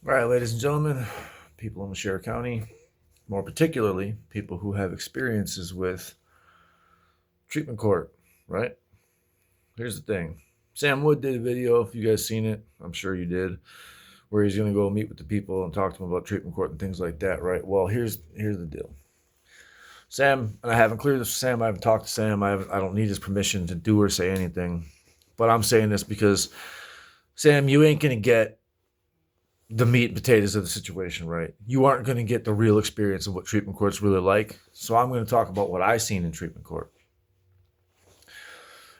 All right, ladies and gentlemen, people in Share County, more particularly people who have experiences with treatment court, right? Here's the thing. Sam Wood did a video, if you guys seen it, I'm sure you did, where he's going to go meet with the people and talk to them about treatment court and things like that, right? Well, here's the deal. Sam, and I haven't cleared this with Sam, I haven't talked to Sam, I don't need his permission to do or say anything, but I'm saying this because, Sam, you ain't going to get the meat and potatoes of the situation, right? You aren't going to get the real experience of what treatment court's really like. So I'm going to talk about what I've seen in treatment court.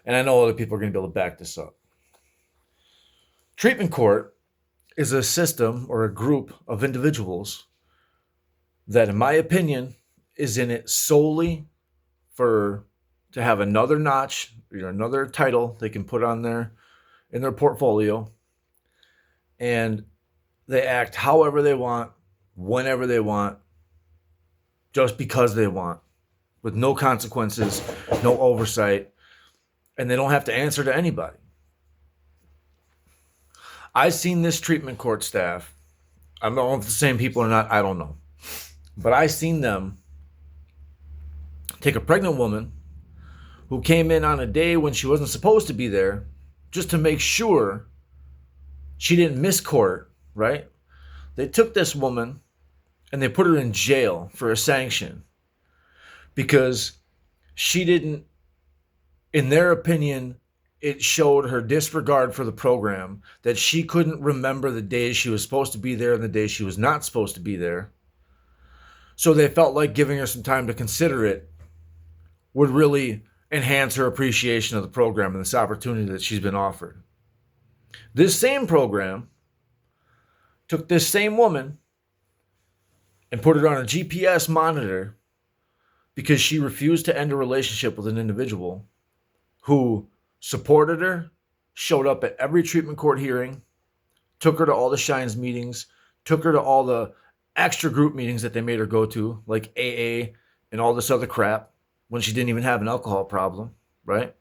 And I know other people are going to be able to back this up. Treatment court is a system or a group of individuals that, in my opinion, is in it solely for to have another notch, another title they can put on there in their portfolio, and they act however they want, whenever they want, just because they want, with no consequences, no oversight, and they don't have to answer to anybody. I've seen this treatment court staff. I don't know if it's the same people or not, I don't know. But I've seen them take a pregnant woman who came in on a day when she wasn't supposed to be there just to make sure she didn't miss court, right? They took this woman and they put her in jail for a sanction because she didn't, in their opinion, it showed her disregard for the program, that she couldn't remember the days she was supposed to be there and the days she was not supposed to be there. So they felt like giving her some time to consider it would really enhance her appreciation of the program and this opportunity that she's been offered. This same program took this same woman and put her on a GPS monitor because she refused to end a relationship with an individual who supported her, showed up at every treatment court hearing, took her to all the Shines meetings, took her to all the extra group meetings that they made her go to, like AA and all this other crap, when she didn't even have an alcohol problem, right?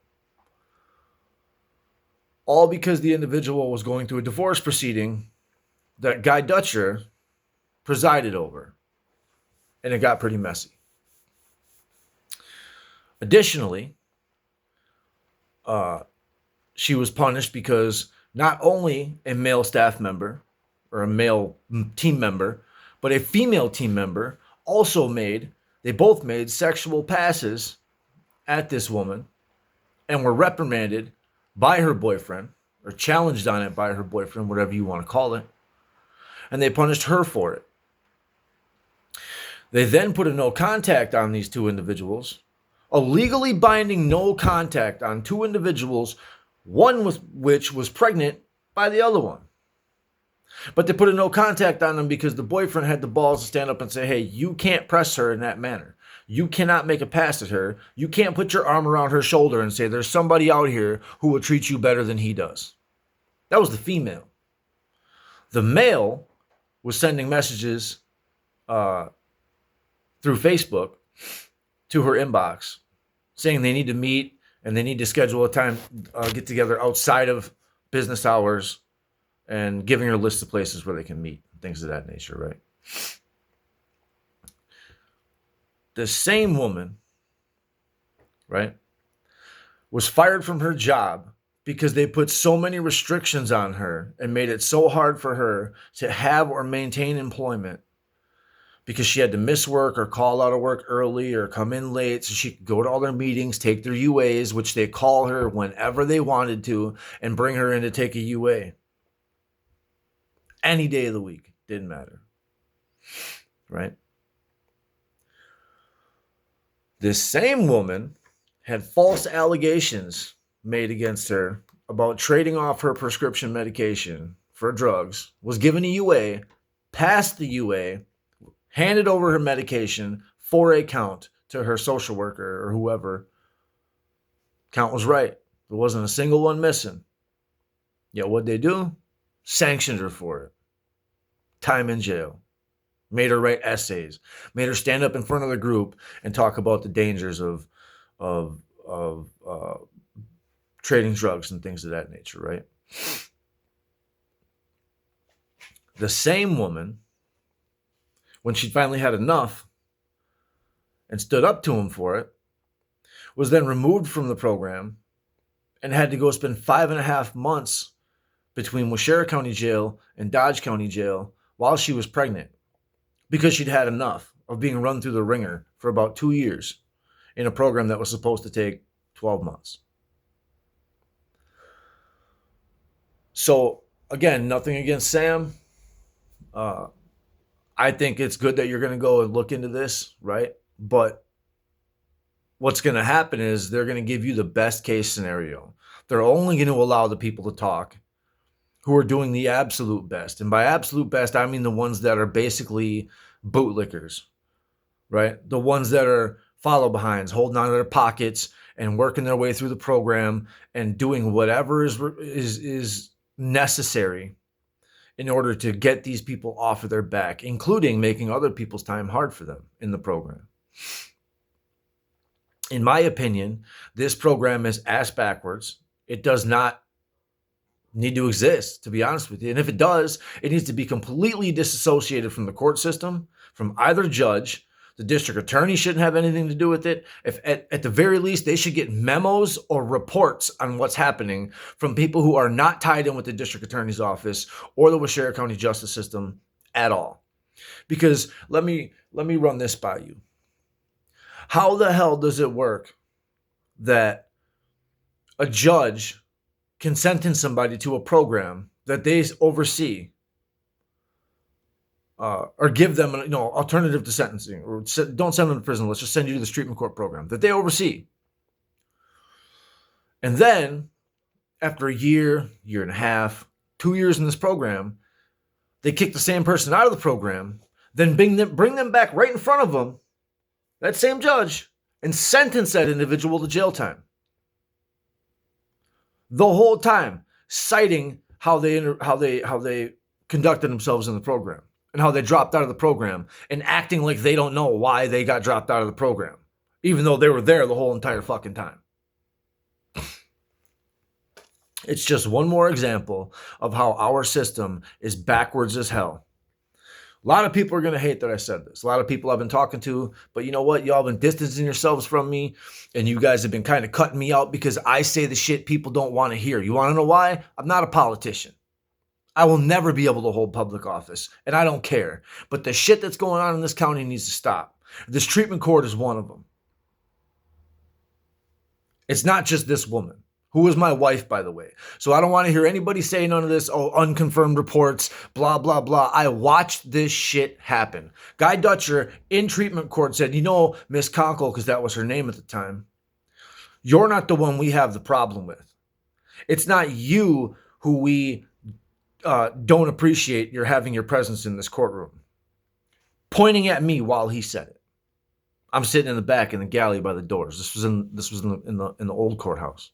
All because the individual was going through a divorce proceeding that Guy Dutcher presided over, and it got pretty messy. Additionally, she was punished because not only a male staff member or a male team member, but a female team member also they both made sexual passes at this woman and were reprimanded by her boyfriend or challenged on it by her boyfriend, whatever you want to call it. And they punished her for it. They then put a no contact on these two individuals, a legally binding no contact on two individuals, one with which was pregnant by the other one. But they put a no contact on them because the boyfriend had the balls to stand up and say, hey, you can't press her in that manner. You cannot make a pass at her. You can't put your arm around her shoulder and say, there's somebody out here who will treat you better than he does. That was the female. The male was sending messages through Facebook to her inbox saying they need to meet and they need to schedule a time, get together outside of business hours, and giving her a list of places where they can meet, things of that nature, right? The same woman, right, was fired from her job because they put so many restrictions on her and made it so hard for her to have or maintain employment because she had to miss work or call out of work early or come in late so she could go to all their meetings, take their UAs, which they call her whenever they wanted to, and bring her in to take a UA. Any day of the week, didn't matter, right? This same woman had false allegations made against her about trading off her prescription medication for drugs, was given a UA, passed the UA, handed over her medication for a count to her social worker or whoever. Count was right. There wasn't a single one missing. Yet what'd they do? Sanctioned her for it. Time in jail. Made her write essays. Made her stand up in front of the group and talk about the dangers of trading drugs and things of that nature, right? The same woman, when she finally had enough and stood up to him for it, was then removed from the program and had to go spend 5.5 months between Washera County Jail and Dodge County Jail while she was pregnant because she'd had enough of being run through the ringer for about 2 years in a program that was supposed to take 12 months. So, again, nothing against Sam. I think it's good that you're going to go and look into this, right? But what's going to happen is they're going to give you the best case scenario. They're only going to allow the people to talk who are doing the absolute best. And by absolute best, I mean the ones that are basically bootlickers, right? The ones that are follow behinds, holding on to their pockets and working their way through the program and doing whatever is necessary in order to get these people off of their back, including making other people's time hard for them in the program. In my opinion, this program is ass backwards. It does not need to exist, to be honest with you. And if it does, it needs to be completely disassociated from the court system, from either judge. The district attorney shouldn't have anything to do with it. If at the very least, they should get memos or reports on what's happening from people who are not tied in with the district attorney's office or the Washera County justice system at all. Because let me run this by you. How the hell does it work that a judge can sentence somebody to a program that they oversee, or give them an alternative to sentencing, or don't send them to prison, let's just send you to the treatment court program that they oversee. And then after a year, year and a half, 2 years in this program, they kick the same person out of the program, then bring them back right in front of them, that same judge, and sentence that individual to jail time. The whole time citing how they conducted themselves in the program and how they dropped out of the program and acting like they don't know why they got dropped out of the program, even though they were there the whole entire fucking time. It's just one more example of how our system is backwards as hell. A lot of people are going to hate that I said this. A lot of people I've been talking to, but you know what? Y'all been distancing yourselves from me, and you guys have been kind of cutting me out because I say the shit people don't want to hear. You want to know why? I'm not a politician. I will never be able to hold public office, and I don't care. But the shit that's going on in this county needs to stop. This treatment court is one of them. It's not just this woman, who is my wife, by the way. So I don't want to hear anybody say none of this, unconfirmed reports, blah, blah, blah. I watched this shit happen. Guy Dutcher in treatment court said, Miss Conkle, because that was her name at the time, you're not the one we have the problem with. It's not you who we don't appreciate your having your presence in this courtroom. Pointing at me while he said it. I'm sitting in the back in the galley by the doors. This was in the old courthouse.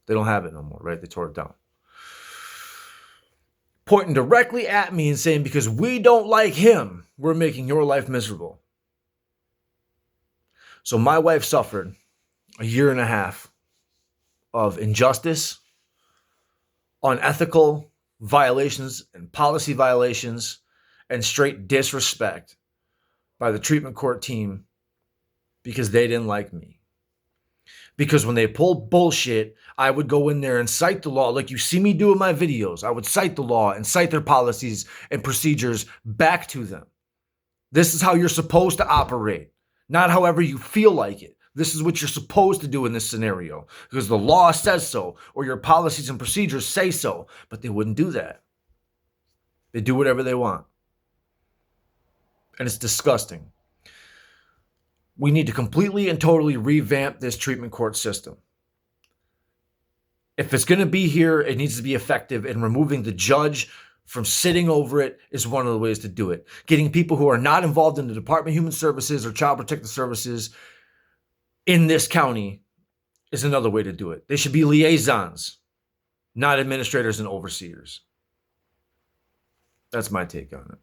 They don't have it no more, right? They tore it down. Pointing directly at me and saying, because we don't like him, we're making your life miserable. So my wife suffered a year and a half of injustice, unethical violations and policy violations, and straight disrespect by the treatment court team because they didn't like me. Because when they pulled bullshit, I would go in there and cite the law like you see me do in my videos. I would cite the law and cite their policies and procedures back to them. This is how you're supposed to operate, not however you feel like it. This is what you're supposed to do in this scenario because the law says so or your policies and procedures say so, but they wouldn't do that. They do whatever they want. And it's disgusting. We need to completely and totally revamp this treatment court system. If it's going to be here, it needs to be effective, and removing the judge from sitting over it is one of the ways to do it. Getting people who are not involved in the Department of Human Services or Child Protective Services in this county is another way to do it. They should be liaisons, not administrators and overseers. That's my take on it.